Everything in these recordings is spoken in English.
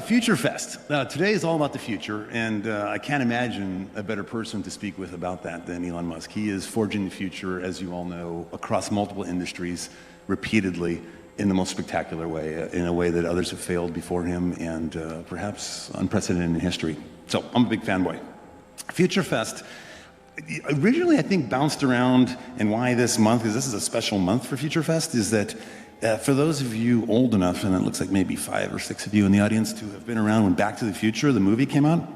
Future Fest. Today is all about the future, and I can't imagine a better person to speak with about that than Elon Musk. He is forging the future, as you all know, across multiple industries, repeatedly, in the most spectacular way, in a way that others have failed before him, and perhaps unprecedented in history. So I'm a big fanboy. Future Fest originally, I think, bounced around, and why this month, because this is a special month for Future Fest, is that for those of you old enough, and it looks like maybe 5 or 6 of you in the audience to have been around when Back to the Future, the movie, came out,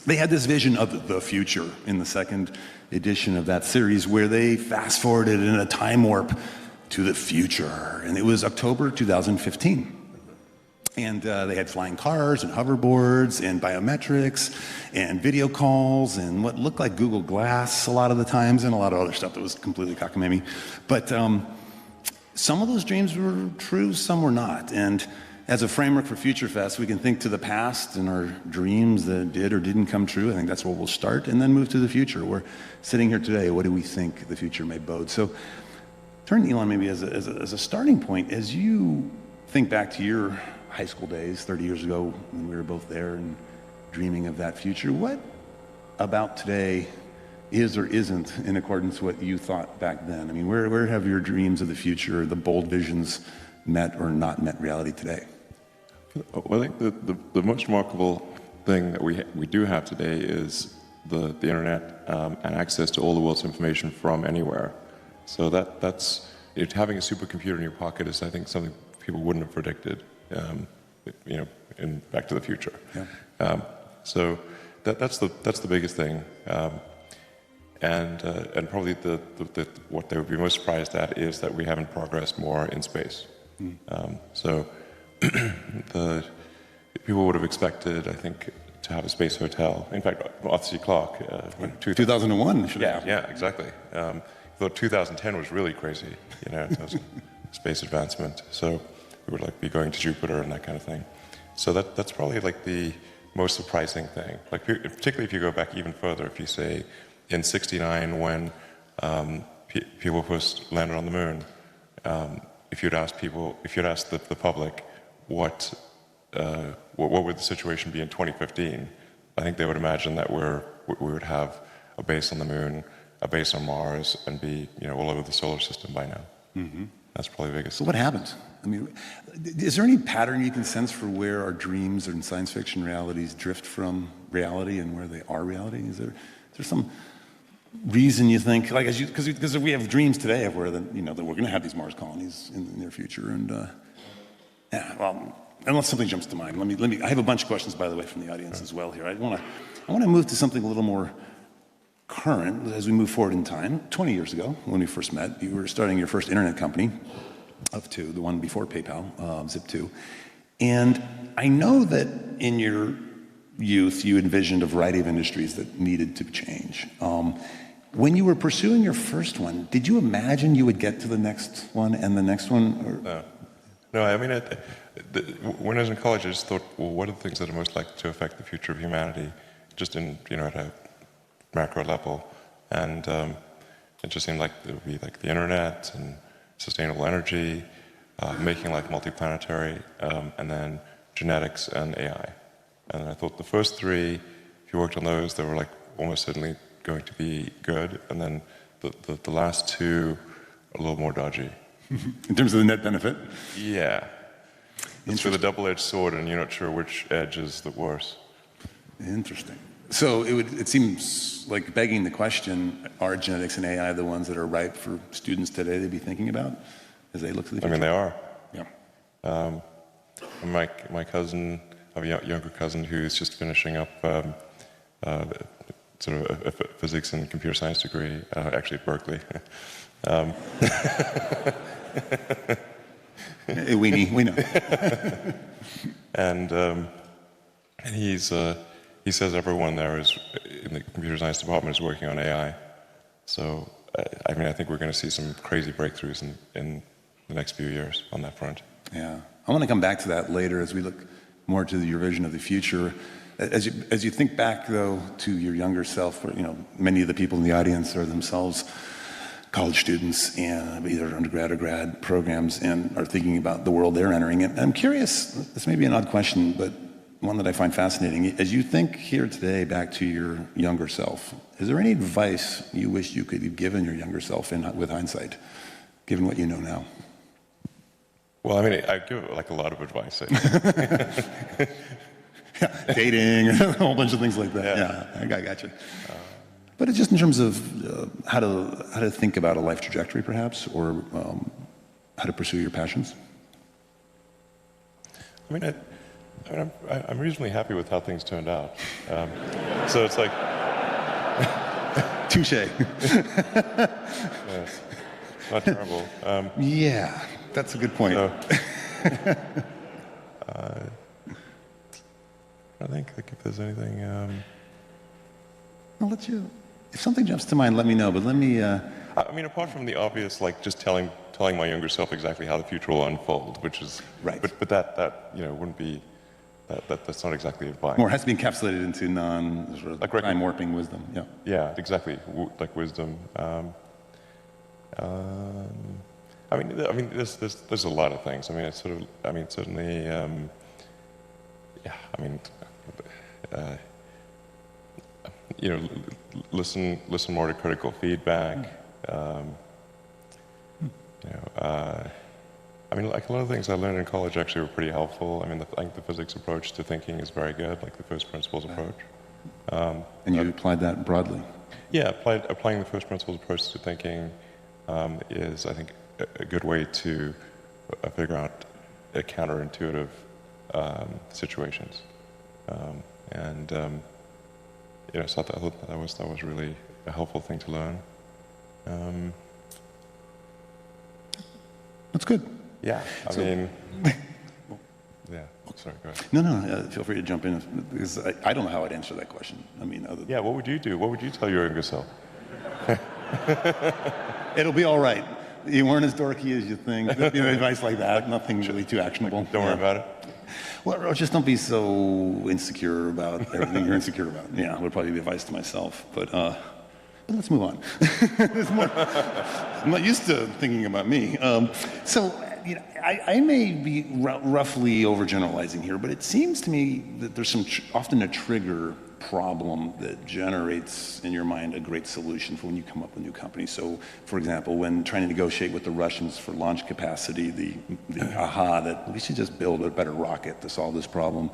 they had this vision of the future in the second edition of that series where they fast-forwarded in a time warp to the future, and it was October 2015. And they had flying cars and hoverboards and biometrics and video calls and what looked like Google Glass a lot of the times and a lot of other stuff that was completely cockamamie. But some of those dreams were true, some were not. And as a framework for Future Fest, we can think to the past and our dreams that did or didn't come true. I think that's where we'll start, and then move to the future. We're sitting here today. What do we think the future may bode? So turn to Elon maybe as a starting point. As you think back to your high school days 30 years ago when we were both there and dreaming of that future, what about today is or isn't in accordance with what you thought back then? I mean, where have your dreams of the future, the bold visions, met or not met reality today? Well, I think the most remarkable thing that we do have today is the internet and access to all the world's information from anywhere. So that's having a supercomputer in your pocket is, I think, something people wouldn't have predicted. In Back to the Future. Yeah. So that's the biggest thing, and probably what they would be most surprised at is that we haven't progressed more in space. So people would have expected, I think, to have a space hotel. In fact, Arthur C. Clarke, 2001. Yeah, exactly. Thought 2010 was really crazy, in terms of space advancement. So we would be going to Jupiter and that kind of thing. So that's probably the most surprising thing. Particularly if you go back even further, if you say in '69 when people first landed on the moon, if you'd asked the public what would the situation be in 2015, I think they would imagine that we would have a base on the moon, a base on Mars, and be all over the solar system by now. Mm-hmm. That's probably the biggest. So what happened? I mean, is there any pattern you can sense for where our dreams and science fiction realities drift from reality and where they are reality? Is there some reason you think, because we have dreams today of where that we're going to have these Mars colonies in the near future, and unless something jumps to mind, let me. I have a bunch of questions, by the way, from the audience as well here. I want to move to something a little more current as we move forward in time. 20 years ago, when we first met, you were starting your first internet company of 2, the one before PayPal, Zip2. And I know that in your youth, you envisioned a variety of industries that needed to change. When you were pursuing your first one, did you imagine you would get to the next one and the next one? No, I mean, when I was in college, I just thought, well, what are the things that are most likely to affect the future of humanity, just in, at a macro level, and it just seemed like it would be the internet and sustainable energy, making life multiplanetary, and then genetics and AI. And I thought the first 3, if you worked on those, they were almost certainly going to be good, and then the last 2 are a little more dodgy. In terms of the net benefit? Yeah. It's with a double-edged sword, and you're not sure which edge is the worse. Interesting. So it seems like begging the question, are genetics and AI the ones that are ripe for students today to be thinking about as they look to the future? I mean, they are. Yeah. My cousin, I have a younger cousin who's just finishing up sort of a physics and computer science degree, actually at Berkeley. We know. And he says everyone there is in the computer science department is working on AI. So I think we're going to see some crazy breakthroughs in the next few years on that front. Yeah, I want to come back to that later as we look more to your vision of the future. As you think back though to your younger self, where many of the people in the audience are themselves college students and either undergrad or grad programs and are thinking about the world they're entering. And I'm curious, this may be an odd question, but one that I find fascinating. As you think here today back to your younger self, is there any advice you wish you could have given your younger self with hindsight, given what you know now? Well, I mean, I give like a lot of advice. Yeah, dating, a whole bunch of things like that. Yeah, I got you. But it's just in terms of how to think about a life trajectory, perhaps, or how to pursue your passions. I mean, I'm reasonably happy with how things turned out. So it's like... Touche. Yes, not terrible. Yeah, that's a good point. So, I think like if there's anything... I'll let you... If something jumps to mind, let me know, but let me... I mean, apart from the obvious, like just telling my younger self exactly how the future will unfold, which is... Right. But that you know, wouldn't be... That's not exactly advice. More has to be encapsulated into sort of Like time warping wisdom. Yeah. Yeah, exactly. Like wisdom. I mean, there's a lot of things. I mean, it's sort of. I mean, certainly. Yeah. I mean, you know, listen more to critical feedback. You know. I mean, like a lot of things I learned in college actually were pretty helpful. I mean, I think the physics approach to thinking is very good, like the first principles approach. And you applied that broadly? Yeah, applying the first principles approach to thinking is, I think, a good way to figure out counterintuitive situations. You know, so I thought that was really a helpful thing to learn. That's good. Yeah, I mean, yeah. Sorry, go ahead. No, feel free to jump in, because I don't know how I'd answer that question. I mean, other than... Yeah, what would you do? What would you tell your younger self? It'll be all right. You weren't as dorky as you think. You know, advice like that, nothing really too actionable. Don't worry about it. Well, just don't be so insecure about everything you're insecure about. Yeah, would probably be advice to myself. But let's move on. I'm not used to thinking about me. So, you know, I may be roughly overgeneralizing here, but it seems to me that there's often a trigger problem that generates in your mind a great solution for when you come up with new companies. So, for example, when trying to negotiate with the Russians for launch capacity, the aha that we should just build a better rocket to solve this problem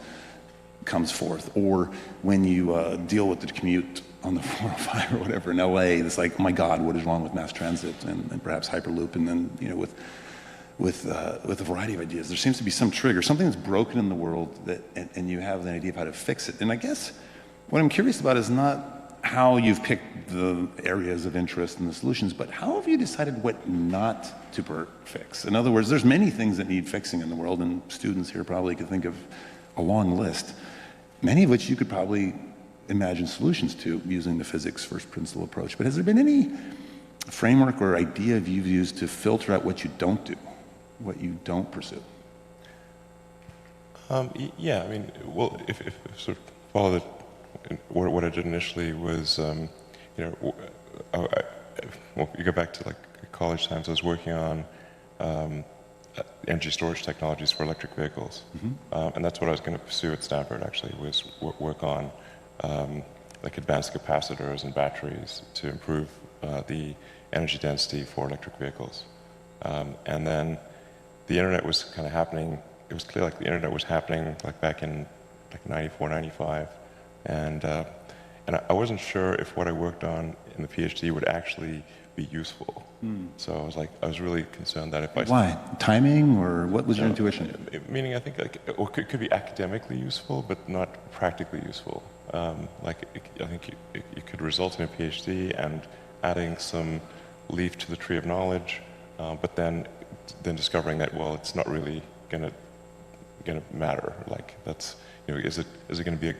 comes forth. Or when you deal with the commute on the 405 or whatever in LA, it's like, oh my God, what is wrong with mass transit and perhaps Hyperloop, and then, you know, with a variety of ideas. There seems to be some trigger, something that's broken in the world, and you have an idea of how to fix it. And I guess what I'm curious about is not how you've picked the areas of interest and the solutions, but how have you decided what not to fix? In other words, there's many things that need fixing in the world, and students here probably could think of a long list, many of which you could probably imagine solutions to using the physics first principle approach. But has there been any framework or idea you've used to filter out what you don't do, what you don't pursue? Yeah, I mean, well, if sort of follow what I did initially was, you know, well, you go back to like college times, I was working on energy storage technologies for electric vehicles. Mm-hmm. And that's what I was going to pursue at Stanford, actually, was work on like advanced capacitors and batteries to improve the energy density for electric vehicles. And then the internet was kind of happening. It was clear like the internet was happening like back in like 94, 95. And I wasn't sure if what I worked on in the PhD would actually be useful. So I was really concerned that if I... Why? Timing, or what was your intuition? Meaning, I think like, it could be academically useful, but not practically useful. I think it could result in a PhD and adding some leaf to the tree of knowledge, but then discovering that, well, it's not really gonna matter. Like, that's, you know, is it going to be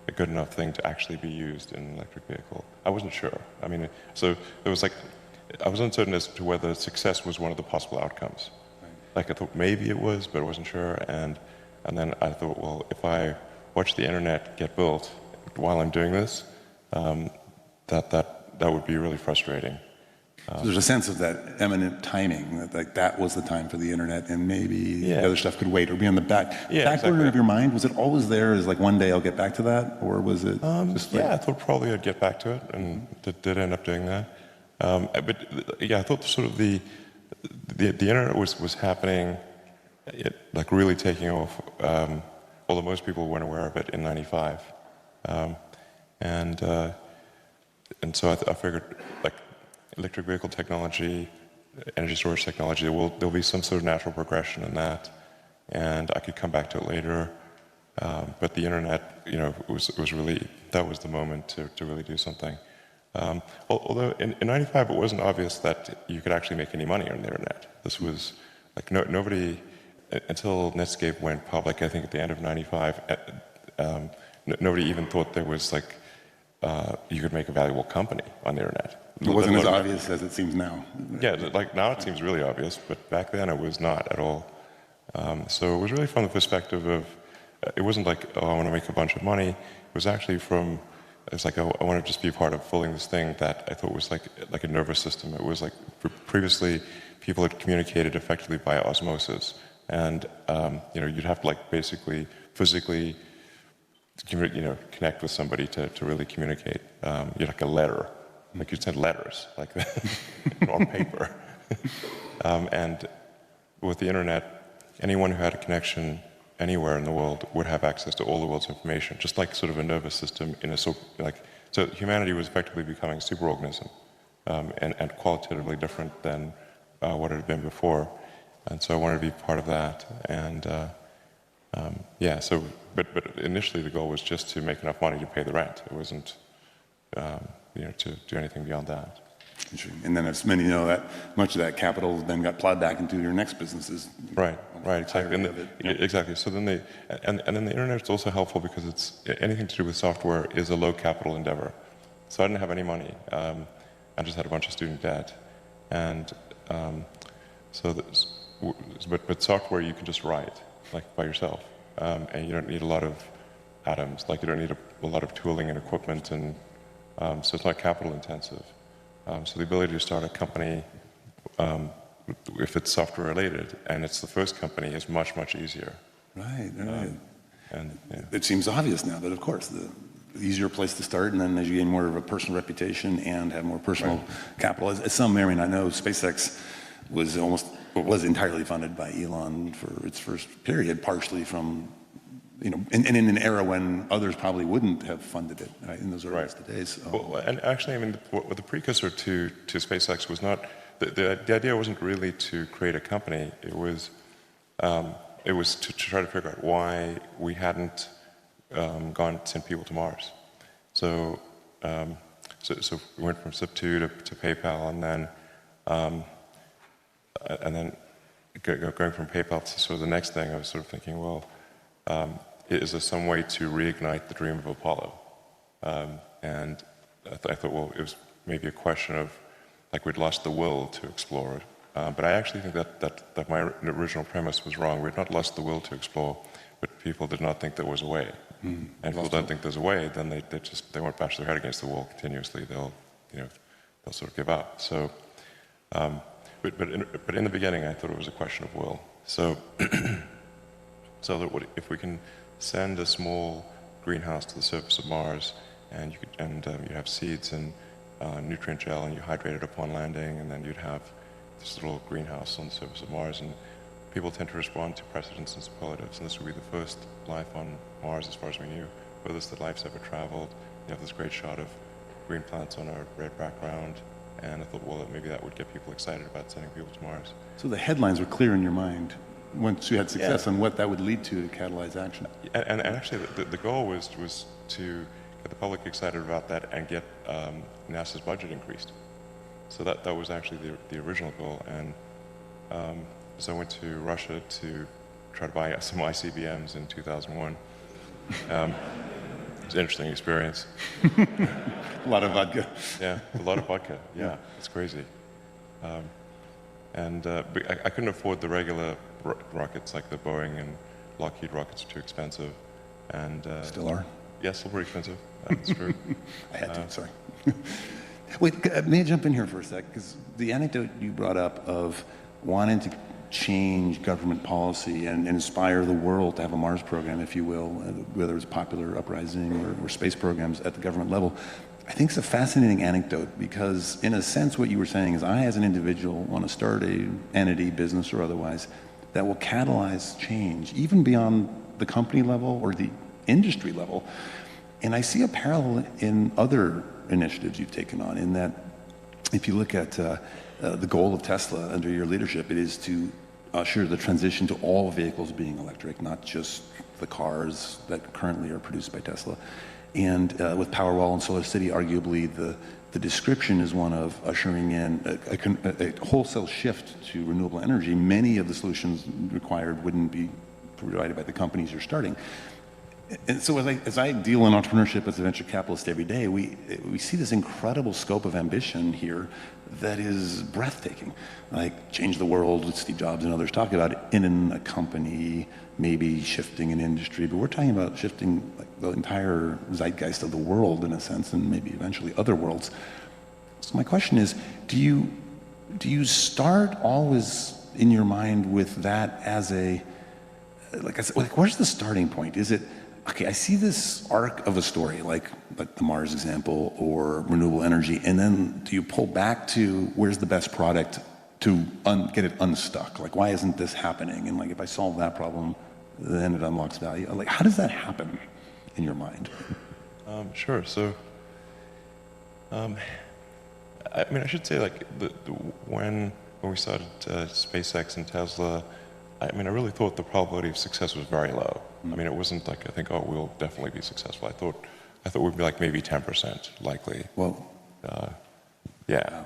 a good enough thing to actually be used in an electric vehicle? I wasn't sure. I mean, so it was like, I was uncertain as to whether success was one of the possible outcomes. Right. Like, I thought maybe it was, but I wasn't sure. And then I thought, well, if I watch the internet get built while I'm doing this, that would be really frustrating. So there's a sense of that eminent timing, that like that was the time for the internet, and maybe the other stuff could wait or be on the back burner of your mind. Was it always there as like one day I'll get back to that, or was it just like... Yeah, I thought probably I'd get back to it, and did end up doing that. But yeah, I thought sort of the internet was happening, like really taking off, although most people weren't aware of it in '95. And so I figured, like, electric vehicle technology, energy storage technology, there'll be some sort of natural progression in that, and I could come back to it later. But the internet, you know, was really, that was the moment to really do something. Although in '95 it wasn't obvious that you could actually make any money on the internet. This was like nobody, until Netscape went public, I think at the end of '95, nobody even thought there was like, you could make a valuable company on the internet. It wasn't as obvious as it seems now. Yeah, like now it seems really obvious, but back then it was not at all. So it was really from the perspective of, it wasn't like, oh, I want to make a bunch of money. It was actually from, it's like, oh, I want to just be part of building this thing that I thought was like a nervous system. It was like, previously people had communicated effectively by osmosis. And, you know, you'd have to like basically physically, you know, connect with somebody to really communicate. You're like a letter. Like you'd send letters, like that, on paper. And with the internet, anyone who had a connection anywhere in the world would have access to all the world's information, just like sort of a nervous system in a so humanity was effectively becoming a superorganism, and qualitatively different than what it had been before. And so I wanted to be part of that. And yeah, so but initially the goal was just to make enough money to pay the rent. It wasn't you know, to do anything beyond that. And then, as many know, that much of that capital then got plowed back into your next businesses. Right, exactly. Exactly. So then and then the internet is also helpful because it's anything to do with software is a low capital endeavor. So I didn't have any money. I just had a bunch of student debt, and but software you can just write like by yourself, and you don't need a lot of atoms. Like you don't need a lot of tooling and equipment and so it's not capital intensive. So the ability to start a company, if it's software related, and it's the first company, is much, much easier. Right. And yeah. It seems obvious now that, of course, the easier place to start, and then as you gain more of a personal reputation and have more personal capital, as some may or may not know, SpaceX was entirely funded by Elon for its first period, partially from, you know, and in an era when others probably wouldn't have funded it, right, in those earliest days. So. Well, and actually, I mean, what the precursor to SpaceX was not, the idea wasn't really to create a company. It was to try to figure out why we hadn't gone to send people to Mars. So we went from SIP2 to PayPal, and then going from PayPal to sort of the next thing, I was sort of thinking, well, is there some way to reignite the dream of Apollo? And I thought, well, it was maybe a question of, like, we'd lost the will to explore it. But I actually think that my original premise was wrong. We'd not lost the will to explore, but people did not think there was a way. And if people don't think there's a way, then they won't bash their head against the wall continuously. They'll sort of give up. So, but in the beginning, I thought it was a question of will. So, if we can send a small greenhouse to the surface of Mars, and you have seeds and nutrient gel, and you hydrate it upon landing, and then you'd have this little greenhouse on the surface of Mars, and people tend to respond to precedents and superlatives, and this would be the first life on Mars, as far as we knew, furthest that life's ever traveled. You have this great shot of green plants on a red background, and I thought, well, maybe that would get people excited about sending people to Mars. So the headlines were clear in your mind once you had success on what that would lead to catalyze action. And actually, the goal was to get the public excited about that and get NASA's budget increased. So that was actually the original goal. And so I went to Russia to try to buy some ICBMs in 2001. It was an interesting experience. A lot of vodka. Yeah, a lot of vodka. Yeah, it's crazy. But I couldn't afford the regular rockets, like the Boeing and Lockheed rockets are too expensive. And still are? Yeah, still pretty expensive. That's true. I had to, sorry. Wait, may I jump in here for a sec? Because the anecdote you brought up of wanting to change government policy and inspire the world to have a Mars program, if you will, whether it's popular uprising or space programs at the government level, I think it's a fascinating anecdote because, in a sense, what you were saying is I, as an individual, want to start a entity, business or otherwise, that will catalyze change, even beyond the company level or the industry level. And I see a parallel in other initiatives you've taken on, in that if you look at the goal of Tesla under your leadership, it is to usher the transition to all vehicles being electric, not just the cars that currently are produced by Tesla. And with Powerwall and Solar City, arguably the description is one of ushering in a wholesale shift to renewable energy. Many of the solutions required wouldn't be provided by the companies you're starting. And so as I deal in entrepreneurship as a venture capitalist every day, we see this incredible scope of ambition here that is breathtaking. Like change the world, what Steve Jobs and others talk about in a company, maybe shifting an industry, but we're talking about shifting like the entire zeitgeist of the world in a sense, and maybe eventually other worlds. So my question is, do you start always in your mind with that as a, like where's the starting point? Is it, okay, I see this arc of a story, like the Mars example or renewable energy, and then do you pull back to where's the best product to get it unstuck? Like, why isn't this happening? And like, if I solve that problem, then it unlocks value. Like, how does that happen in your mind? Sure. So, I mean, I should say, like, when we started SpaceX and Tesla, I mean, I really thought the probability of success was very low. I mean, it wasn't like I think, oh, we'll definitely be successful. I thought we'd be like maybe 10% likely. Well, yeah.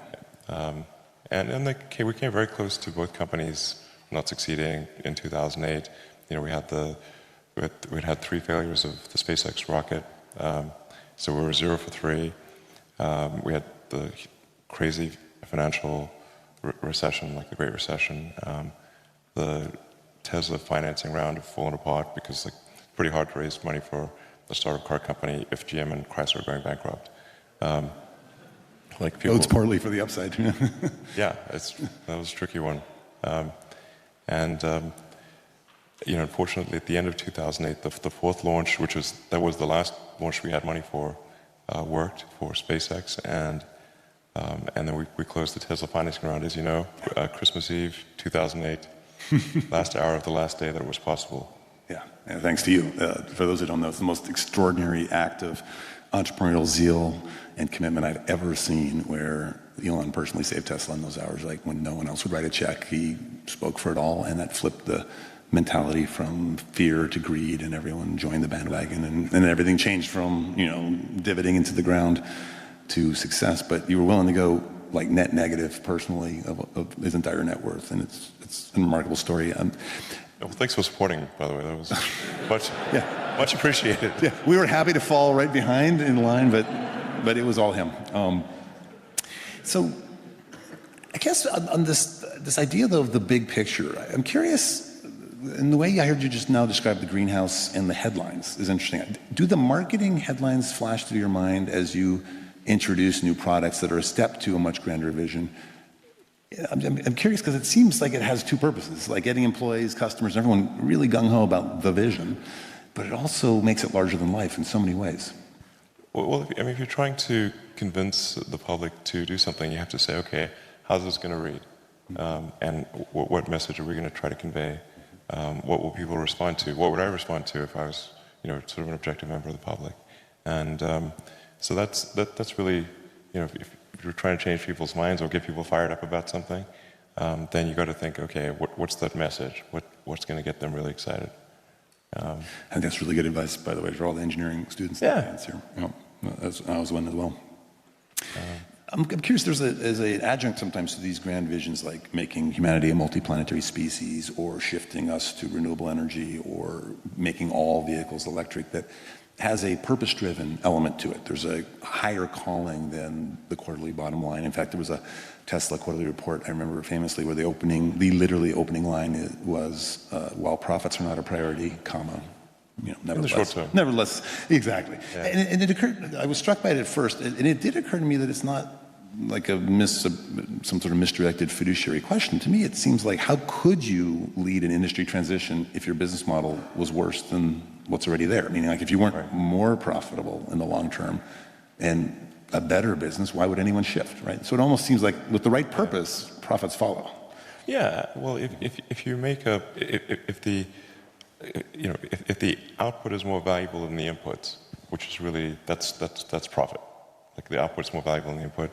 And we came very close to both companies not succeeding in 2008. You know, we'd had 3 failures of the SpaceX rocket, so we were 0 for 3. We had the crazy financial recession, like the Great Recession. The Tesla financing round had fallen apart because it's pretty hard to raise money for a startup car company if GM and Chrysler are going bankrupt. Like people, it's partly for the upside. Yeah, that was a tricky one. You know, unfortunately, at the end of 2008, the fourth launch, that was the last launch we had money for, worked for SpaceX, and then we closed the Tesla financing round, as you know, Christmas Eve, 2008, last hour of the last day that it was possible. Yeah, and thanks to you. For those who don't know, it's the most extraordinary act of entrepreneurial zeal and commitment I've ever seen, where Elon personally saved Tesla in those hours, like when no one else would write a check. He spoke for it all, and that flipped the mentality from fear to greed, and everyone joined the bandwagon, and everything changed from, you know, divoting into the ground to success. But you were willing to go like net negative personally of his entire net worth, and it's a remarkable story. Well, thanks for supporting, by the way. That was much appreciated. Yeah, we were happy to fall right behind in line, but it was all him. So I guess on this idea, though, of the big picture, I'm curious, in the way I heard you just now describe the greenhouse and the headlines is interesting. Do the marketing headlines flash through your mind as you introduce new products that are a step to a much grander vision? I'm curious because it seems like it has two purposes, like getting employees, customers, everyone really gung-ho about the vision, but it also makes it larger than life in so many ways. Well, I mean, if you're trying to convince the public to do something, you have to say, okay, how's this going to read? And what message are we going to try to convey? What will people respond to? What would I respond to if I was, you know, sort of an objective member of the public? And so that's really, you know, if you're trying to change people's minds or get people fired up about something, then you got to think, okay, what's that message? What's going to get them really excited? And that's really good advice, by the way, for all the engineering students Yeah. that here. You know, I was one as well. I'm curious, there's an adjunct sometimes to these grand visions, like making humanity a multiplanetary species, or shifting us to renewable energy, or making all vehicles electric, that has a purpose-driven element to it. There's a higher calling than the quarterly bottom line. In fact, there was a Tesla quarterly report, I remember famously, where the literally opening line was, while profits are not a priority, comma, you know, nevertheless. In the short term. Nevertheless, exactly. Yeah. And it occurred, I was struck by it at first, and it did occur to me that it's not like some sort of misdirected fiduciary question. To me, it seems like, how could you lead an industry transition if your business model was worse than what's already there? Meaning, like, if you weren't more profitable in the long term and a better business, why would anyone shift, right? So it almost seems like with the right purpose, profits follow. Yeah, well, if you make if the if the output is more valuable than the inputs, which is really that's profit. Like the output's more valuable than the input.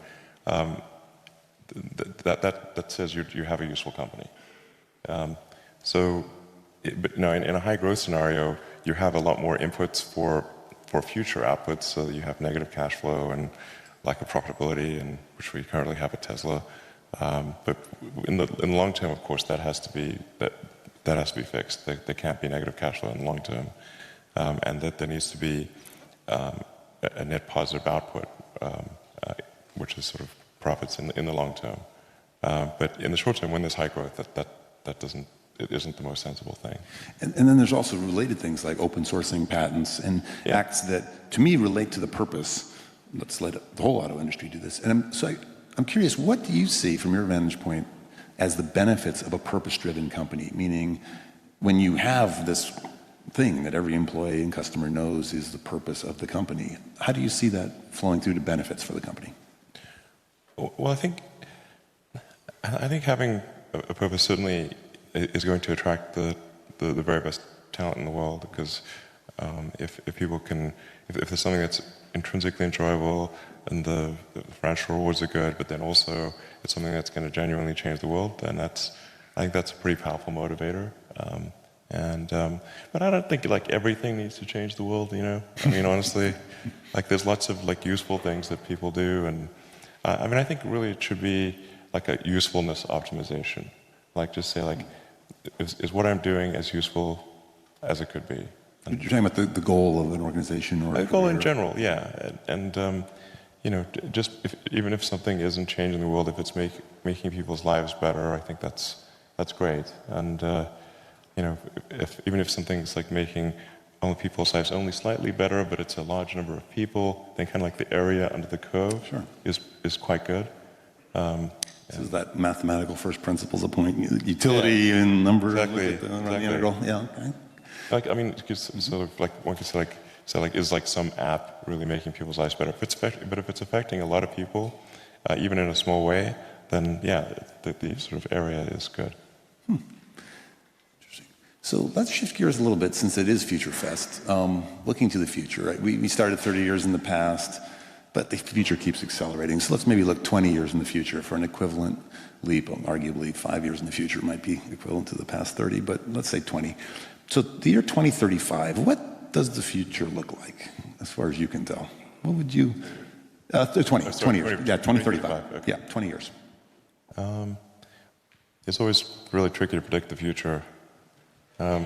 That says you have a useful company. But no, in a high growth scenario, you have a lot more inputs for future outputs, so that you have negative cash flow and lack of profitability, and which we currently have at Tesla. But in the long term, of course, that has to be fixed. There can't be negative cash flow in the long term, and that there needs to be a net positive output, which is sort of profits in the long term. But in the short term, when there's high growth, it isn't the most sensible thing. And then there's also related things like open sourcing patents and acts that, to me, relate to the purpose. Let's let the whole auto industry do this. And I'm curious, what do you see from your vantage point as the benefits of a purpose-driven company? Meaning, when you have this thing that every employee and customer knows is the purpose of the company, how do you see that flowing through to benefits for the company? Well, I think having a purpose certainly is going to attract the very best talent in the world, because if people can, if there's something that's intrinsically enjoyable and the financial rewards are good, but then also it's something that's going to genuinely change the world, then I think that's a pretty powerful motivator. But I don't think like everything needs to change the world, you know. I mean, honestly, like there's lots of like useful things that people do, and I mean, I think really it should be like a usefulness optimization. Like just say like, is what I'm doing as useful as it could be? You're talking about the goal of an organization or a goal in general, yeah. And you know, just even if something isn't changing the world, if it's making people's lives better, I think that's great. And you know, even if something's like making only people's lives only slightly better, but it's a large number of people, then kind of like the area under the curve is quite good. So is that mathematical first principles of point utility and number? Exactly. The integral. Yeah. Okay. Like I mean, sort of like one could say like is like some app really making people's lives better? But if it's affecting a lot of people, even in a small way, then yeah, the sort of area is good. Interesting. So let's shift gears a little bit, since it is Future Fest. Looking to the future, right? We started 30 years in the past, but the future keeps accelerating. So let's maybe look 20 years in the future for an equivalent leap. Arguably 5 years in the future might be equivalent to the past 30, but let's say 20. So the year 2035, what does the future look like, as far as you can tell? What would you... 20 years. Yeah, 2035. Okay. Yeah, 20 years. It's always really tricky to predict the future. I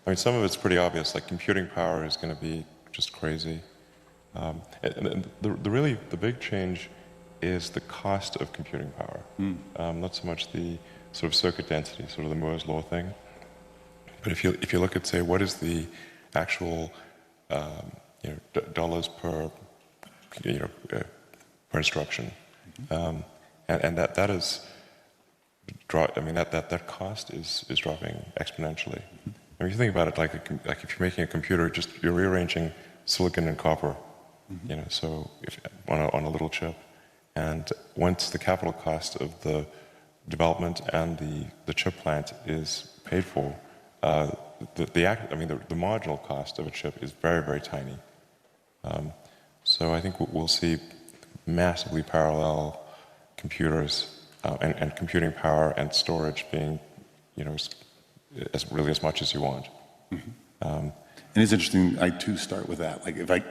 mean, some of it's pretty obvious, like computing power is going to be just crazy. And the big change is the cost of computing power. Not so much the sort of circuit density, sort of the Moore's law thing. But if you look at, say, what is the actual dollars per per instruction, and that is, I mean that cost is dropping exponentially. I mean, if you think about it, like if you're making a computer, you're rearranging silicon and copper, you know, so if on a little chip, and once the capital cost of the development and the chip plant is paid for, the marginal cost of a chip is very, very tiny. So I think we'll see massively parallel computers and computing power and storage being, you know, as much as you want. And it's interesting, I too start with that. Like if I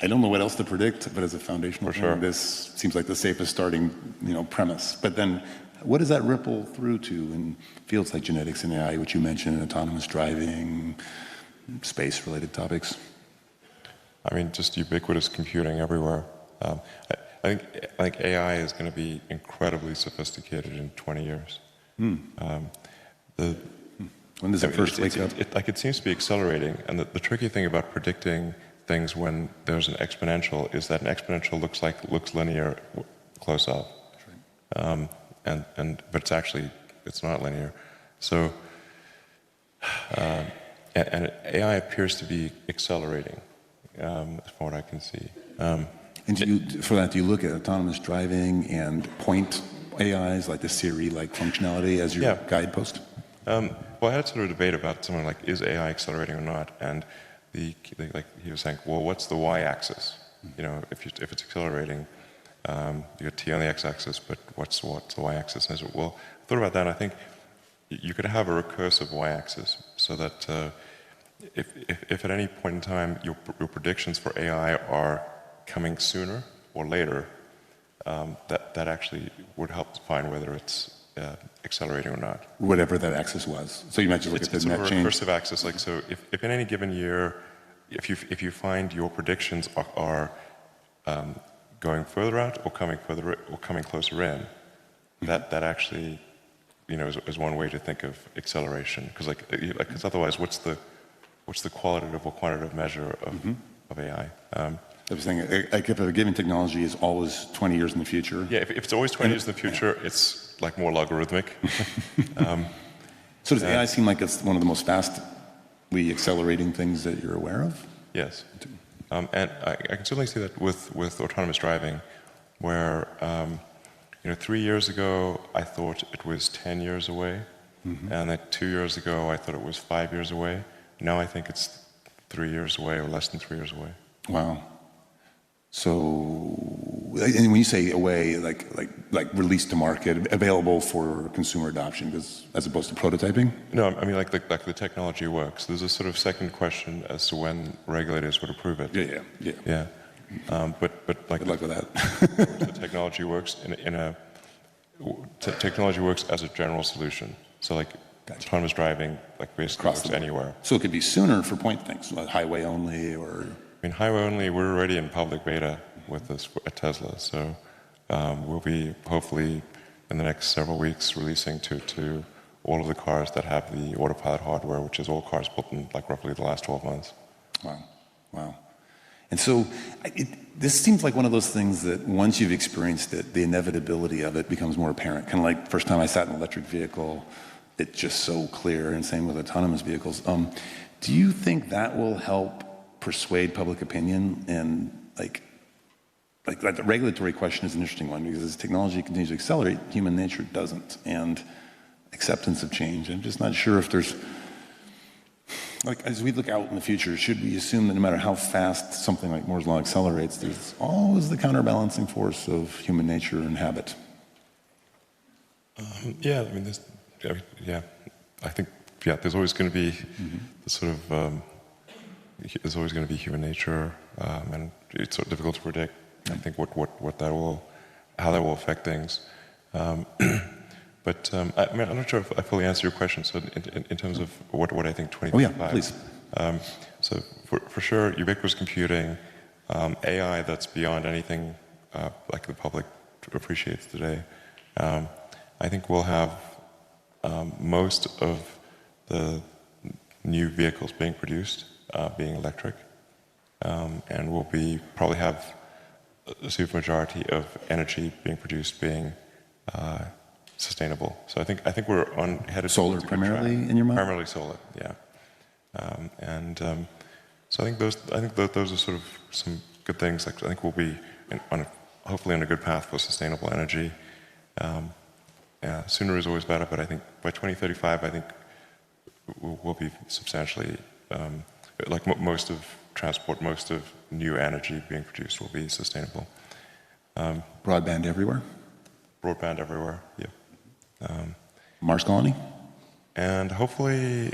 don't know what else to predict, but as a foundational thing, this seems like the safest starting, you know, premise. But then what does that ripple through to in fields like genetics and AI, which you mentioned, autonomous driving, space-related topics? I mean, just ubiquitous computing everywhere. I think AI is going to be incredibly sophisticated in 20 years. When does it first wake up? It seems to be accelerating, and the tricky thing about predicting things when there's an exponential is that an exponential looks linear close up, but it's not linear. So and AI appears to be accelerating, from what I can see. And do you look at autonomous driving and point AIs like the Siri-like functionality as your guidepost? Well, I had sort of a debate about something like, is AI accelerating or not? And like he was saying, well, what's the y-axis? You know, if it's accelerating, you got t on the x-axis, but what's the y-axis? And I said, well, I thought about that, and I think you could have a recursive y-axis, so that if at any point in time your predictions for AI are coming sooner or later, that actually would help define whether it's accelerating or not. Whatever that axis was. So you might just look at the net change. It's sort of a recursive axis. Like, so if in any given year, if you find your predictions are going further out or coming closer in, that actually, you know, is one way to think of acceleration. Because otherwise, what's the qualitative or quantitative measure of AI? I was saying, like, if a given technology is always 20 years in the future. Yeah, if it's always 20 years in the future, it's like more logarithmic. So does AI seem like it's one of the most fastly accelerating things that you're aware of? Yes. And I can certainly see that with autonomous driving, where 3 years ago I thought it was 10 years away, and then 2 years ago I thought it was 5 years away. Now I think it's 3 years away or less than 3 years away. Wow. So, and when you say away, like released to market, available for consumer adoption, as opposed to prototyping? No, I mean like the technology works. There's a sort of second question as to when regulators would approve it. Yeah. But like, good luck with that. the technology works technology works as a general solution. So like autonomous driving, like basically works anywhere. So it could be sooner for point things, like highway only, or. I mean, highway only, we're already in public beta with this at Tesla, so we'll be hopefully in the next several weeks releasing to all of the cars that have the autopilot hardware, which is all cars built in like roughly the last 12 months. Wow. And so this seems like one of those things that once you've experienced it, the inevitability of it becomes more apparent. Kind of like the first time I sat in an electric vehicle, it's just so clear, and same with autonomous vehicles. Do you think that will help persuade public opinion? And like the regulatory question is an interesting one, because as technology continues to accelerate, human nature doesn't, and acceptance of change. I'm just not sure if there's, like, as we look out in the future, should we assume that no matter how fast something like Moore's law accelerates, there's always the counterbalancing force of human nature and habit? Yeah, I mean, I think there's always going to be the sort of there's always going to be human nature, and it's sort of difficult to predict. I think how that will affect things. But I mean, I'm not sure if I fully answered your question. So in terms of what I think 2035. Oh yeah, please. So for sure, ubiquitous computing, AI that's beyond anything like the public appreciates today. I think we'll have most of the new vehicles being produced being electric, and we'll probably have a supermajority of energy being produced being sustainable. So I think we're headed solar primarily in your mind. Primarily solar, yeah. So I think those are sort of some good things. Like I think we'll be hopefully on a good path for sustainable energy. Sooner is always better, but I think by 2035, I think we'll be substantially like most of transport, most of new energy being produced will be sustainable. Broadband everywhere? Broadband everywhere, yeah. Mars colony? And hopefully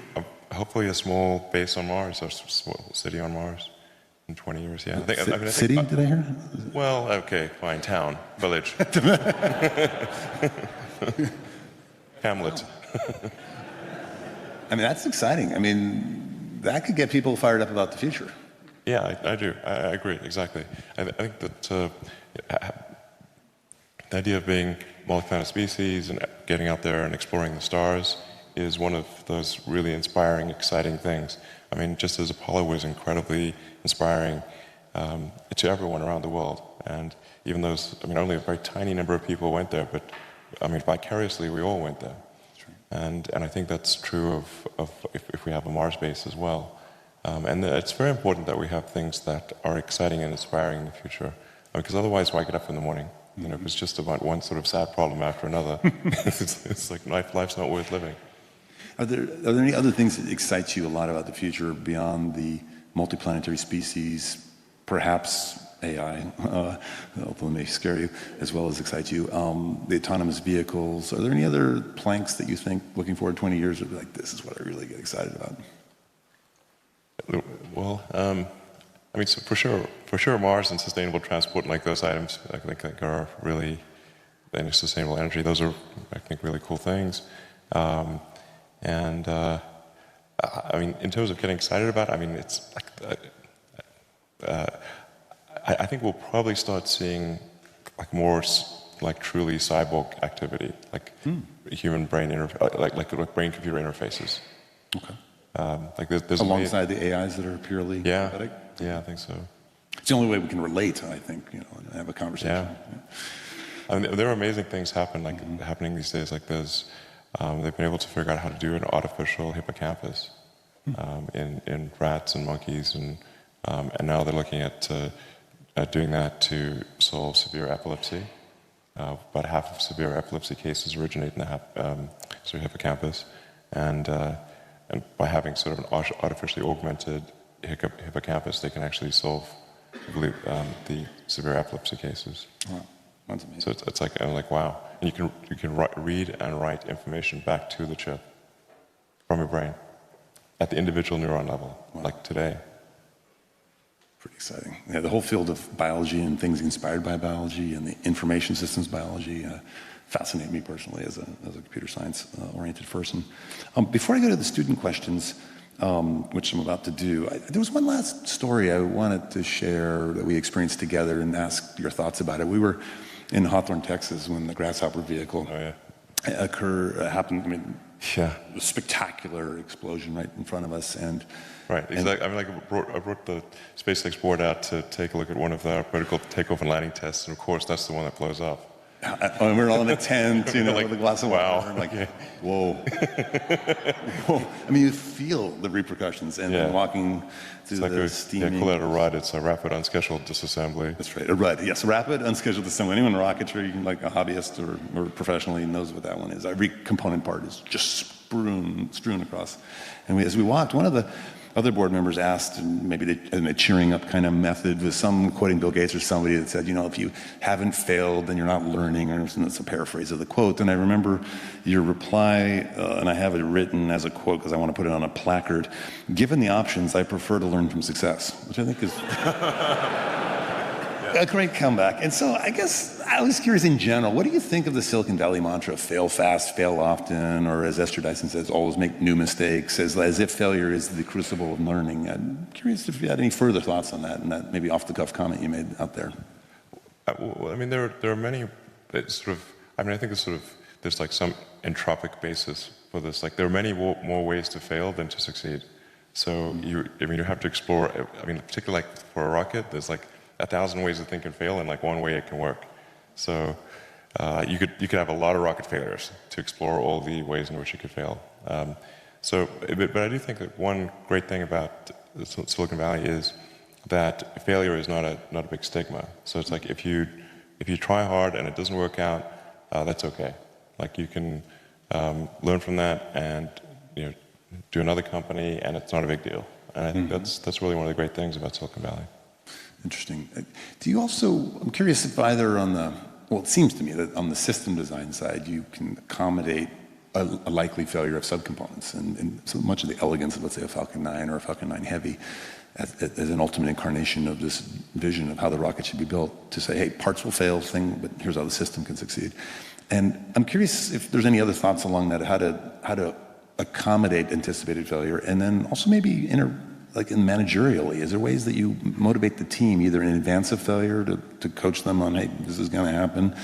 a small base on Mars, or a small city on Mars in 20 years, yeah. City, did I hear? Well, okay, fine, town, village. Hamlet. I mean, that's exciting. I mean, that could get people fired up about the future. Yeah, I do. I agree, exactly. I think that the idea of being multi-planet species and getting out there and exploring the stars is one of those really inspiring, exciting things. I mean, just as Apollo was incredibly inspiring to everyone around the world. And even those, I mean, only a very tiny number of people went there, but I mean, vicariously, we all went there. And I think that's true of if we have a Mars base as well. And it's very important that we have things that are exciting and inspiring in the future. Because otherwise, why get up in the morning? You know, if it's just about one sort of sad problem after another, it's like life's not worth living. Are there any other things that excite you a lot about the future beyond the multiplanetary species, perhaps AI, although it may scare you, as well as excite you, the autonomous vehicles? Are there any other planks that you think, looking forward 20 years, would be like, this is what I really get excited about? Well, I mean, so for sure, Mars and sustainable transport, like those items, I think are really, and sustainable energy. Those are, I think, really cool things. I mean, in terms of getting excited about it, I mean, it's like, I think we'll probably start seeing like more like truly cyborg activity, like human brain like brain-computer interfaces. Okay. Like there's alongside the AIs that are purely synthetic? Yeah, I think so. It's the only way we can relate, I think, you know, and have a conversation. Yeah. I mean, there are amazing things happening these days. Like they've been able to figure out how to do an artificial hippocampus in rats and monkeys, and now they're looking at doing that to solve severe epilepsy. About half of severe epilepsy cases originate in the sort of hippocampus, and by having sort of an artificially augmented hippocampus, they can actually solve, I believe, the severe epilepsy cases. Wow, that's amazing. So it's like, I'm like, wow. And you can read and write information back to the chip from your brain at the individual neuron level, like today. Pretty exciting. Yeah, the whole field of biology and things inspired by biology and the information systems biology fascinate me personally as a computer science oriented person. Before I go to the student questions, which I'm about to do, there was one last story I wanted to share that we experienced together and ask your thoughts about it. We were in Hawthorne, Texas, when the grasshopper vehicle happened. I mean, a spectacular explosion right in front of us, and right. Exactly. I mean, like I brought the SpaceX board out to take a look at one of the vertical takeoff and landing tests, and of course, that's the one that blows up. And we're all in a tent, you know, like, with a glass of water. Like, whoa. Whoa. I mean, you feel the repercussions, and walking through the steaming. Yeah, call that a RUD. It's a rapid unscheduled disassembly. That's right, a RUD. Yes, rapid unscheduled disassembly. Anyone in rocketry, like a hobbyist or professionally, knows what that one is. Every component part is just strewn across. And as we walked, one of the other board members asked, and maybe in a cheering up kind of method, with some quoting Bill Gates or somebody that said, you know, if you haven't failed, then you're not learning, or that's a paraphrase of the quote. And I remember your reply, and I have it written as a quote because I want to put it on a placard. Given the options, I prefer to learn from success, which I think is a great comeback. And so I guess I was curious in general, what do you think of the Silicon Valley mantra, fail fast, fail often, or as Esther Dyson says, always make new mistakes, as if failure is the crucible of learning? I'm curious if you had any further thoughts on that, and that maybe off-the-cuff comment you made out there. Well, I mean, there are many sort of, I mean, I think there's like some entropic basis for this. Like there are many more ways to fail than to succeed. So you have to explore, I mean, particularly like for a rocket, there's like 1,000 ways to think and fail, and like one way it can work. So you could have a lot of rocket failures to explore all the ways in which you could fail. But I do think that one great thing about Silicon Valley is that failure is not a big stigma. So it's like if you try hard and it doesn't work out, that's okay. Like you can learn from that and do another company, and it's not a big deal. And I think that's really one of the great things about Silicon Valley. Interesting. Do you also, I'm curious if either on the, well, it seems to me that on the system design side, you can accommodate a likely failure of subcomponents, and so much of the elegance of, let's say, a Falcon 9 or a Falcon 9 Heavy as an ultimate incarnation of this vision of how the rocket should be built, to say, hey, parts will fail, but here's how the system can succeed. And I'm curious if there's any other thoughts along that, how to accommodate anticipated failure, and then also maybe like in managerially, is there ways that you motivate the team either in advance of failure to coach them on, hey, this is going to happen,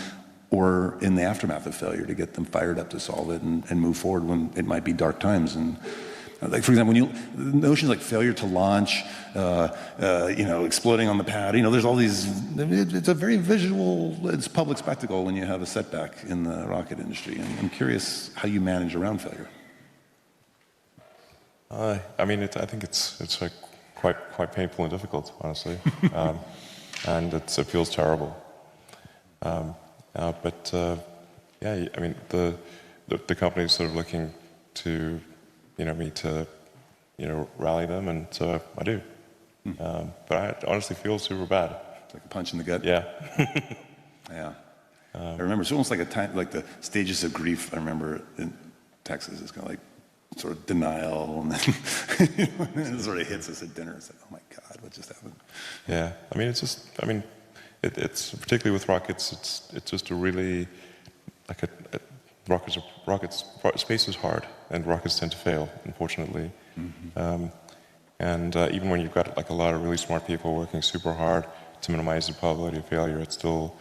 or in the aftermath of failure to get them fired up to solve it and move forward when it might be dark times? And Like, for example, notions like failure to launch, exploding on the pad, there's all these, it's a very visual, it's public spectacle when you have a setback in the rocket industry. And I'm curious how you manage around failure. I think it's like quite painful and difficult, honestly, and it feels terrible. The company is sort of looking to, me to, rally them, and so I do. But I honestly feel super bad. It's like a punch in the gut. Yeah. Yeah. I remember it's almost like a time, like the stages of grief. I remember in Texas, it's kind of like sort of denial, and then it sort of hits us at dinner. It's like, oh my God, what just happened? Yeah. It's particularly with rockets. It's just a really rockets. Space is hard, and rockets tend to fail, unfortunately. Mm-hmm. Even when you've got like a lot of really smart people working super hard to minimize the probability of failure, it's still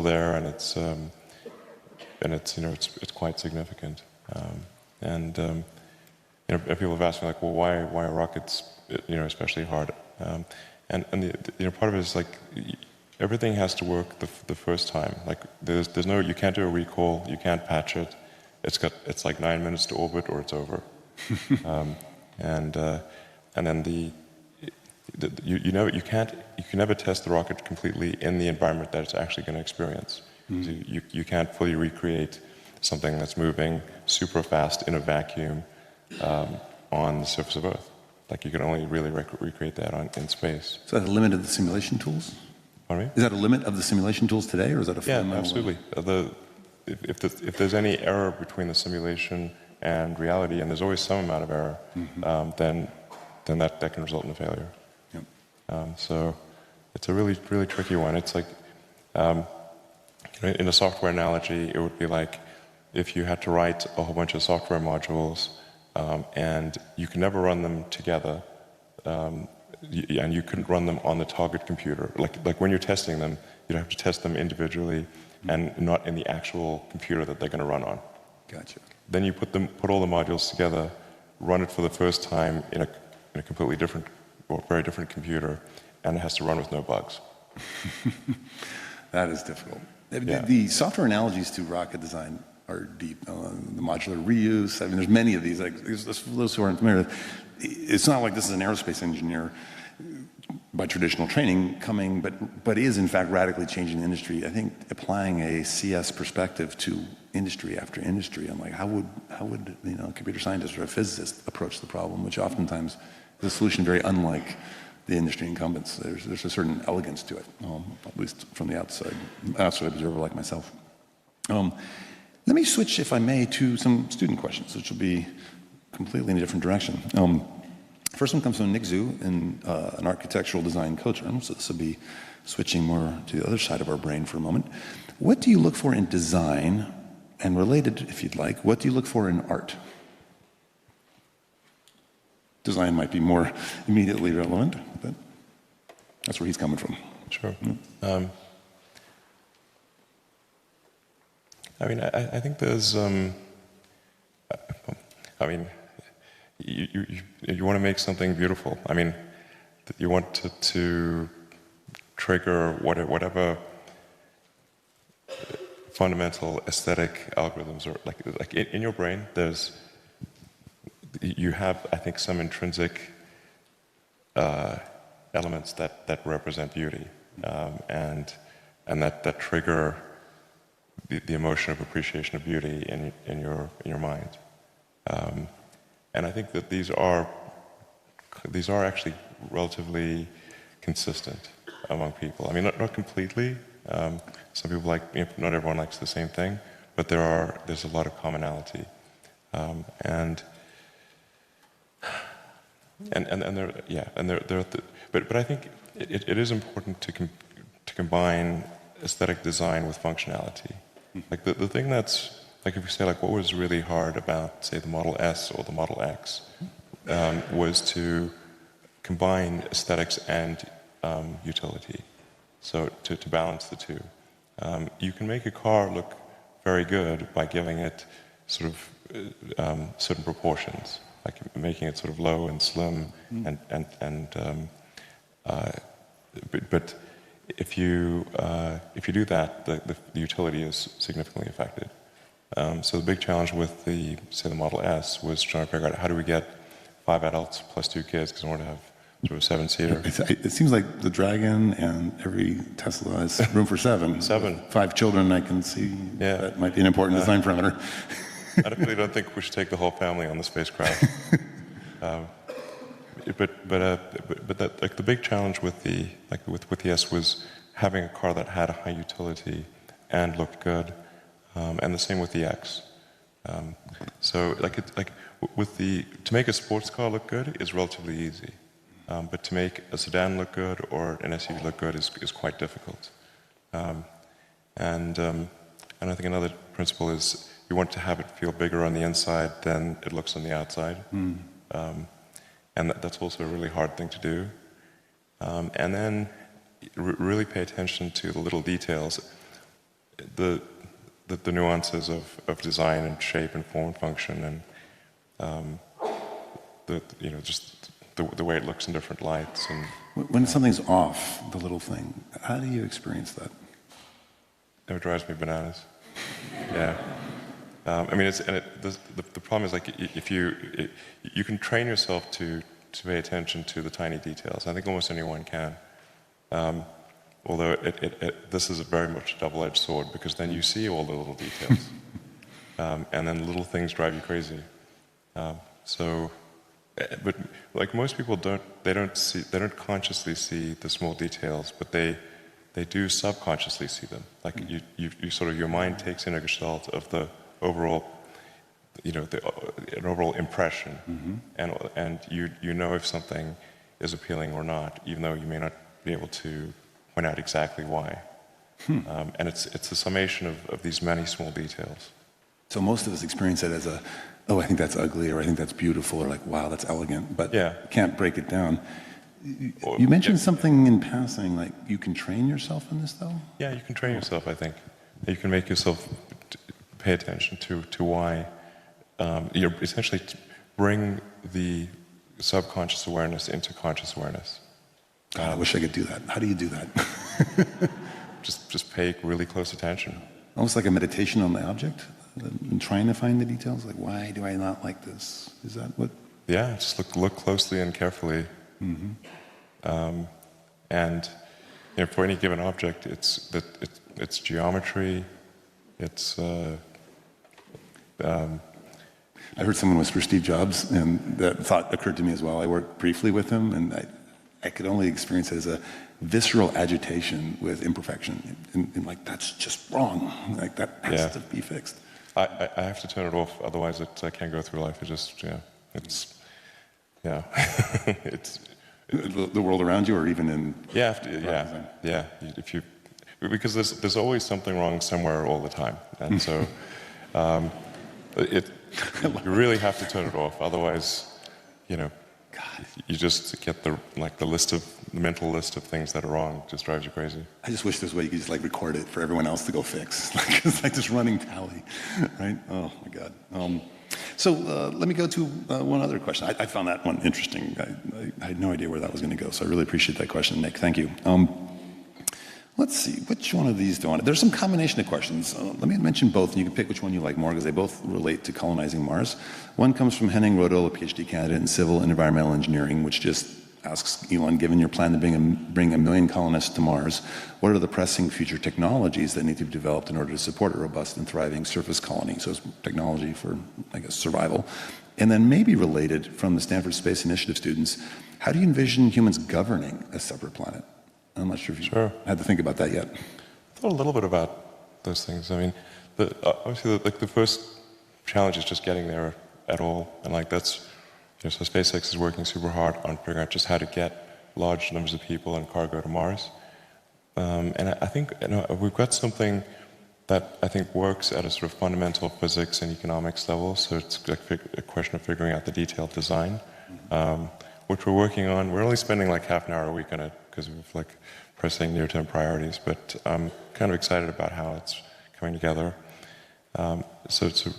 there, and it's quite significant. People have asked me like, well, why are rockets, especially hard? Part of it is like everything has to work the first time. Like you can't do a recall, you can't patch it. It's like 9 minutes to orbit or it's over. And then you can never test the rocket completely in the environment that it's actually going to experience. Mm-hmm. So you can't fully recreate something that's moving super fast in a vacuum on the surface of Earth. Like you can only really recreate that in space. Is that a limit of the simulation tools? Pardon me? Is that a limit of the simulation tools today, or is that a fundamental? Yeah, absolutely. If there's any error between the simulation and reality, and there's always some amount of error, mm-hmm. then that can result in a failure. Yep. So it's a really, really tricky one. It's like, in a software analogy, it would be like if you had to write a whole bunch of software modules, and you can never run them together, and you couldn't run them on the target computer. Like when you're testing them, you'd have to test them individually, mm-hmm. and not in the actual computer that they're going to run on. Gotcha. Then you put all the modules together, run it for the first time in a completely different or very different computer, and it has to run with no bugs. That is difficult. Yeah. The software analogies to rocket design are deep. The modular reuse. I mean, there's many of these. Like those who aren't familiar, it's not like this is an aerospace engineer by traditional training coming, but is in fact radically changing the industry. I think applying a CS perspective to industry after industry, I'm like, how would a computer scientist or a physicist approach the problem, which oftentimes is a solution very unlike the industry incumbents. There's a certain elegance to it, at least from the outside observer like myself. Let me switch, if I may, to some student questions, which will be completely in a different direction. First one comes from Nick Zhu in an architectural design co-term, so this will be switching more to the other side of our brain for a moment. What do you look for in design, and related, if you'd like, what do you look for in art? Design might be more immediately relevant, but that's where he's coming from. Sure. Mm-hmm. I think there's, you want to make something beautiful. I mean, you want to trigger whatever fundamental aesthetic algorithms are like in your brain. You have, I think, some intrinsic elements that represent beauty, and that trigger the emotion of appreciation of beauty in your mind. And I think that these are actually relatively consistent among people. I mean, not completely. Some people not everyone likes the same thing, but there's a lot of commonality, but I think it is important to combine aesthetic design with functionality. Like the thing that's like, if you say like what was really hard about, say, the Model S or the Model X, was to combine aesthetics and utility. So to balance the two. You can make a car look very good by giving it sort of certain proportions. like making it sort of low and slim, but if you do that, the utility is significantly affected. So the big challenge with say the Model S was trying to figure out how do we get 5 adults plus 2 kids, because we want to have sort of a 7-seater. It seems like the Dragon and every Tesla has room for 7. 7. 5 children, I can see that might be an important design parameter. I really don't think we should take the whole family on the spacecraft. But that, like, the big challenge with the S was having a car that had a high utility and looked good, and the same with the X. So to make a sports car look good is relatively easy, but to make a sedan look good or an SUV look good is quite difficult. And I think another principle is you want to have it feel bigger on the inside than it looks on the outside. And that's also a really hard thing to do. And then really pay attention to the little details, the nuances of design and shape and form and function, and just the way it looks in different lights. And when something's off, the little thing, how do you experience that? it drives me bananas. Yeah. I mean, the problem is, like, if you can train yourself to pay attention to the tiny details. I think almost anyone can. Although this is a very much a double-edged sword, because then you see all the little details, and then little things drive you crazy. But like most people they don't consciously see the small details, but they do subconsciously see them. Like you sort of, your mind takes in a gestalt of the overall, an overall impression, and you know if something is appealing or not, even though you may not be able to point out exactly why. And it's a summation of these many small details. So most of us experience it as oh, I think that's ugly, or I think that's beautiful, or like, wow, that's elegant, but you can't break it down. You mentioned something in passing, like you can train yourself in this, though? Yeah, you can train yourself, I think. You can make yourself pay attention to why. You're essentially bring the subconscious awareness into conscious awareness. God, I wish I could do that. How do you do that? just pay really close attention. Almost like a meditation on the object, and trying to find the details. Like, why do I not like this? Is that what? Yeah, just look closely and carefully. And for any given object, it's geometry. It's. I heard someone whisper Steve Jobs, and that thought occurred to me as well. I worked briefly with him, and I could only experience it as a visceral agitation with imperfection, and like, that's just wrong. Like, that has to be fixed. I have to turn it off, otherwise I can't go through life. It just, it's the world around you, or even in because there's always something wrong somewhere all the time, and so you really have to turn it off, otherwise, you just get the mental list of things that are wrong. Just drives you crazy. I just wish there's a way you could just like record it for everyone else to go fix. It's like this running tally, right? Oh my God. So let me go to one other question. I found that one interesting. I had no idea where that was going to go, so I really appreciate that question, Nick. Thank you. Let's see, which one of these do I want? There's some combination of questions. Let me mention both, and you can pick which one you like more, because they both relate to colonizing Mars. One comes from Henning Rodel, a PhD candidate in civil and environmental engineering, which just asks, Elon, given your plan to bring 1 million colonists to Mars, what are the pressing future technologies that need to be developed in order to support a robust and thriving surface colony? So it's technology for, I guess, survival. And then maybe related from the Stanford Space Initiative students, how do you envision humans governing a separate planet? I'm not sure if you had to think about that yet. I thought a little bit about those things. I mean, obviously, the first challenge is just getting there at all, and like that's, so SpaceX is working super hard on figuring out just how to get large numbers of people and cargo to Mars. And I think we've got something that I think works at a sort of fundamental physics and economics level. So it's a question of figuring out the detailed design, which we're working on. We're only spending like half an hour a week on it, because of like pressing near-term priorities, but I'm kind of excited about how it's coming together.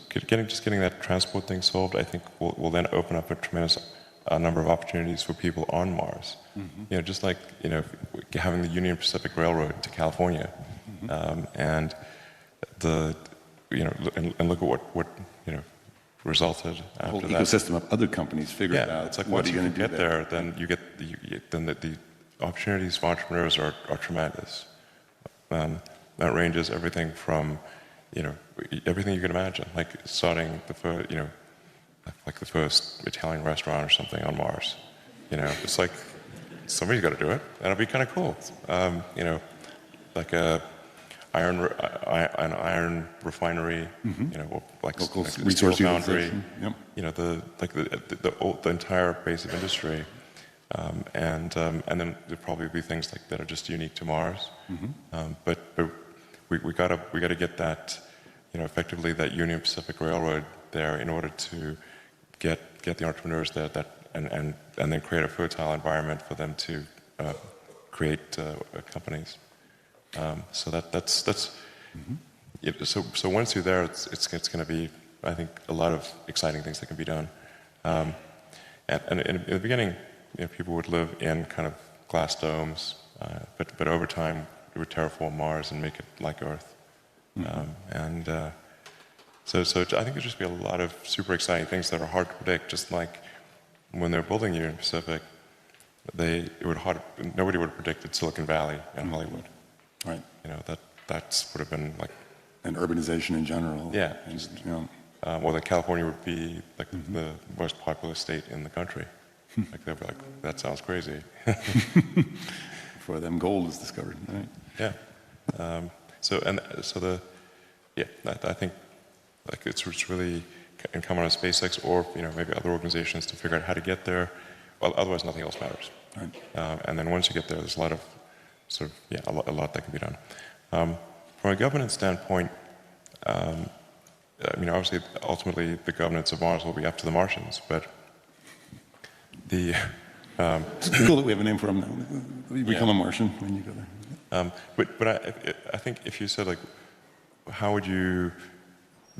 getting that transport thing solved, I think will then open up a tremendous number of opportunities for people on Mars. Just like having the Union Pacific Railroad to California, and and look at what resulted after whole that. ecosystem of other companies figured out. It's like what once are you you going to do get there, then the opportunities for entrepreneurs are tremendous. That ranges everything from everything you can imagine, like starting the first, like the first Italian restaurant or something on Mars. It's like somebody's got to do it, and it'll be kind of cool. Like an iron refinery, or like local a resource steel foundry. Yep. The entire base of industry, and then there'll probably be things like that are just unique to Mars. But we gotta get that, effectively that Union Pacific Railroad there in order to get the entrepreneurs there and then create a fertile environment for them to create companies. So so once you're there, it's going to be, I think, a lot of exciting things that can be done. And in the beginning, people would live in kind of glass domes, but over time, we would terraform Mars and make it like Earth. So I think there'd just be a lot of super exciting things that are hard to predict. Just like when they're building Union Pacific, nobody would have predicted Silicon Valley and Hollywood. Right. That would have been like, and urbanization in general. Yeah. Or that California would be like the most populous state in the country. Like they'd be like, that sounds crazy. Before them gold is discovered, right? Yeah. I think like it's really incumbent on SpaceX or maybe other organizations to figure out how to get there. Well, otherwise nothing else matters. Right. And then once you get there, there's a lot of a lot that can be done. From a governance standpoint, obviously, ultimately, the governance of Mars will be up to the Martians, but it's cool that we have a name for them now. You become a Martian when you go there. But I think if you said, like, how would you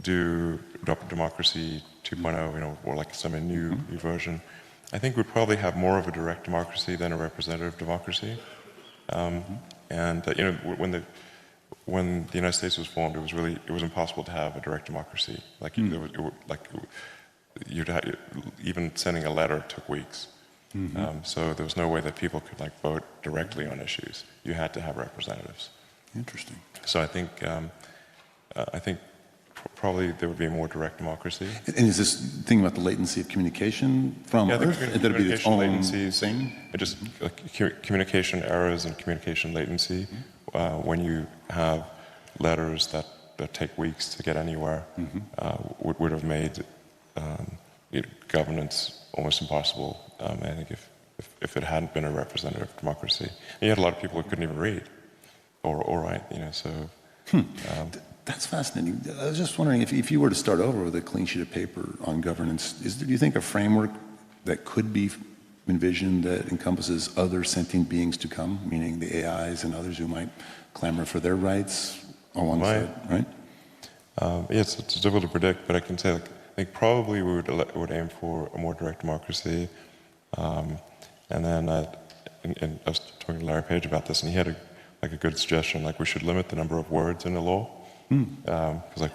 do democracy 2.0, or like some new version, I think we'd probably have more of a direct democracy than a representative democracy. And when the United States was formed, it was impossible to have a direct democracy. Like even sending a letter took weeks. So there was no way that people could like vote directly on issues. You had to have representatives. Interesting. So I think probably there would be a more direct democracy. And is this thing about the latency of communication from Earth? That'd be its own thing? Just communication errors and communication latency. When you have letters that take weeks to get anywhere, would have made governance almost impossible. I think if it hadn't been a representative democracy. And you had a lot of people who couldn't even read or write, so... That's fascinating. I was just wondering if you were to start over with a clean sheet of paper on governance, do you think a framework that could be envisioned that encompasses other sentient beings to come, meaning the AIs and others who might clamor for their rights alongside, right? It's difficult to predict, but I can say, I think probably we would aim for a more direct democracy. And then and I was talking to Larry Page about this, and he had a good suggestion, like we should limit the number of words in the law. Because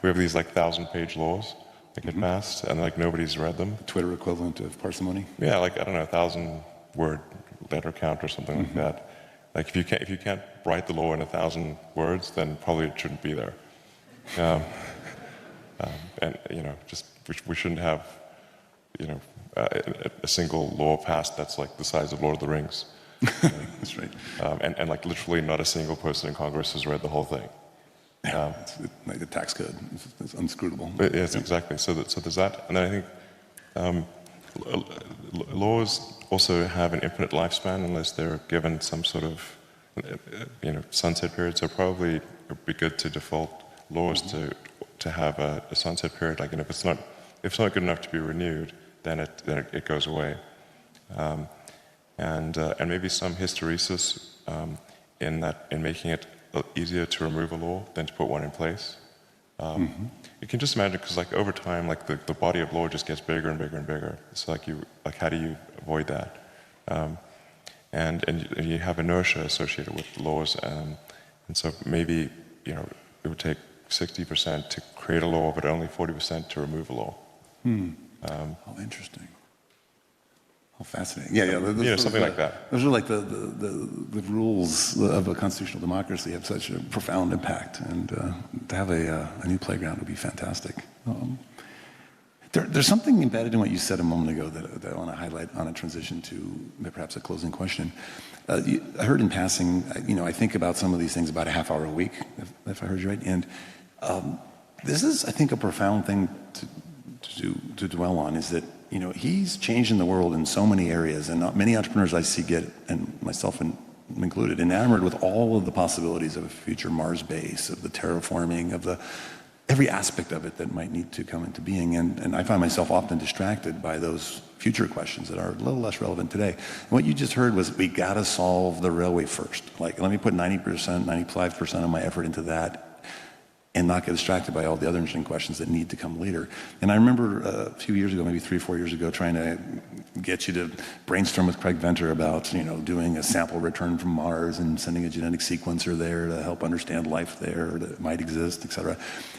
we have these 1,000-page laws that get passed, and nobody's read them. Twitter equivalent of parsimony. Yeah, I don't know, 1,000-word letter count or something like that. Like if you can't write the law in 1,000 words, then probably it shouldn't be there. And just we shouldn't have a single law passed that's like the size of Lord of the Rings. That's right. And literally not a single person in Congress has read the whole thing. It's like the tax code. It's unscrutable. Yes, exactly. So there's that. And then I think laws also have an infinite lifespan unless they're given some sort of sunset period. So probably it would be good to default laws to have a sunset period. Like, and if it's not good enough to be renewed, then it goes away. And maybe some hysteresis in making it easier to remove a law than to put one in place. You can just imagine, because like over time, like the body of law just gets bigger and bigger and bigger. So like how do you avoid that? And you have inertia associated with laws, and so maybe it would take 60% to create a law, but only 40% to remove a law. Oh, interesting. Oh, fascinating. Yeah. Something like that. Those are like the rules of a constitutional democracy have such a profound impact, and to have a new playground would be fantastic. There's something embedded in what you said a moment ago that I want to highlight on a transition to perhaps a closing question. I heard in passing, I think about some of these things about a half hour a week, if I heard you right, and this is, I think, a profound thing to dwell on, is that he's changing the world in so many areas, and many entrepreneurs I see get, and myself included, enamored with all of the possibilities of a future Mars base, of the terraforming, of every aspect of it that might need to come into being. And I find myself often distracted by those future questions that are a little less relevant today. And what you just heard was, we got to solve the railway first. Like, let me put 90%, 95% of my effort into that, and not get distracted by all the other interesting questions that need to come later. And I remember a few years ago, maybe 3 or 4 years ago, trying to get you to brainstorm with Craig Venter about, doing a sample return from Mars and sending a genetic sequencer there to help understand life there that might exist, et cetera.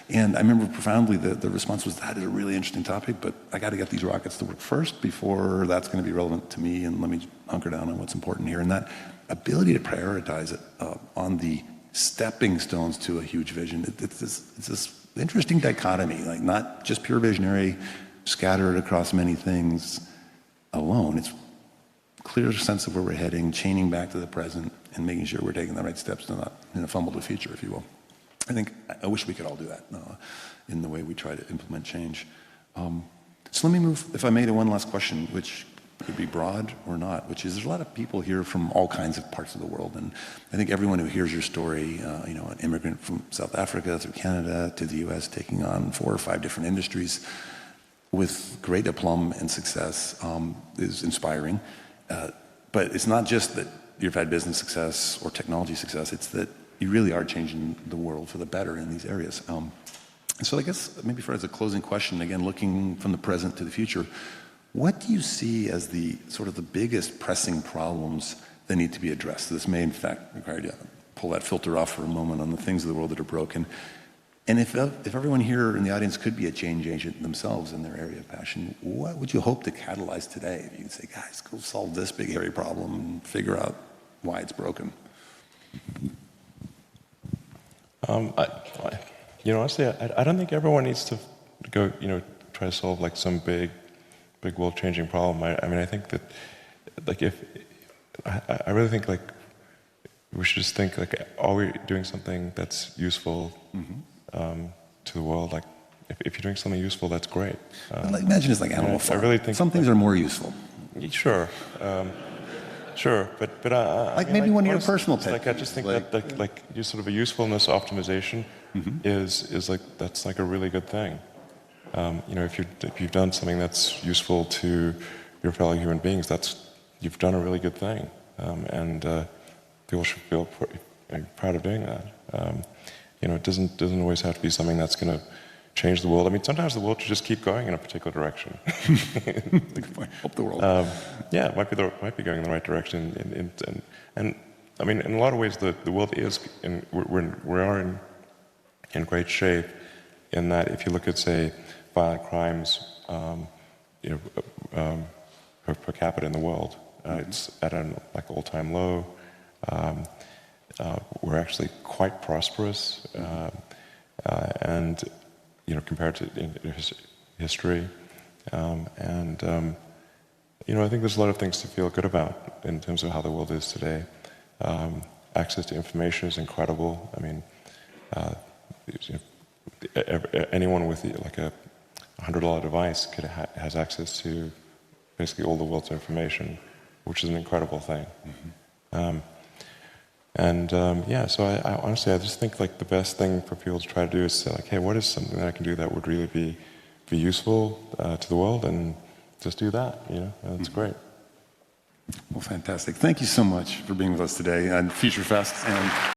And I remember profoundly the response was, that is a really interesting topic, but I got to get these rockets to work first before that's going to be relevant to me, and let me hunker down on what's important here. And that ability to prioritize it on the stepping stones to a huge vision. It's this interesting dichotomy, like not just pure visionary, scattered across many things alone. It's clear sense of where we're heading, chaining back to the present, and making sure we're taking the right steps to not fumble the future, if you will. I wish we could all do that in the way we try to implement change. So let me move, if I may, to one last question, which could be broad or not, which is, there's a lot of people here from all kinds of parts of the world, and I think everyone who hears your story, an immigrant from South Africa through Canada to the US, taking on 4 or 5 different industries with great aplomb and success, is inspiring. But it's not just that you've had business success or technology success, it's that you really are changing the world for the better in these areas. And so I guess maybe as a closing question, again, looking from the present to the future, what do you see as the sort of the biggest pressing problems that need to be addressed? This may, in fact, require you to pull that filter off for a moment on the things of the world that are broken. And if everyone here in the audience could be a change agent themselves in their area of passion, what would you hope to catalyze today? If you could say, guys, go solve this big area problem and figure out why it's broken. Honestly, I don't think everyone needs to go, try to solve like some big world-changing problem. I think that, like, I really think like we should just think like, are we doing something that's useful to the world? Like, if you're doing something useful, that's great. Imagine it's like Animal Farm. I really think some things are more useful. Sure. Sure, but maybe one of your personal pets. Like, I just think that like just sort of a usefulness optimization is like, that's like a really good thing. If you've done something that's useful to your fellow human beings, you've done a really good thing, and people should feel proud of doing that. It doesn't always have to be something that's going to change the world. I mean, sometimes the world should just keep going in a particular direction. Help the world. Yeah, it might be going in the right direction. And I mean, in a lot of ways, the world is, we are in great shape. In that, if you look at, say, violent crimes, per capita in the world, it's at an all-time low. We're actually quite prosperous, and compared to history, I think there's a lot of things to feel good about in terms of how the world is today. Access to information is incredible. I mean, anyone with like a $100 device has access to basically all the world's information, which is an incredible thing. So I honestly, I just think like the best thing for people to try to do is say like, hey, what is something that I can do that would really be useful to the world, and just do that. That's great. Well, fantastic. Thank you so much for being with us today on Future Fest. And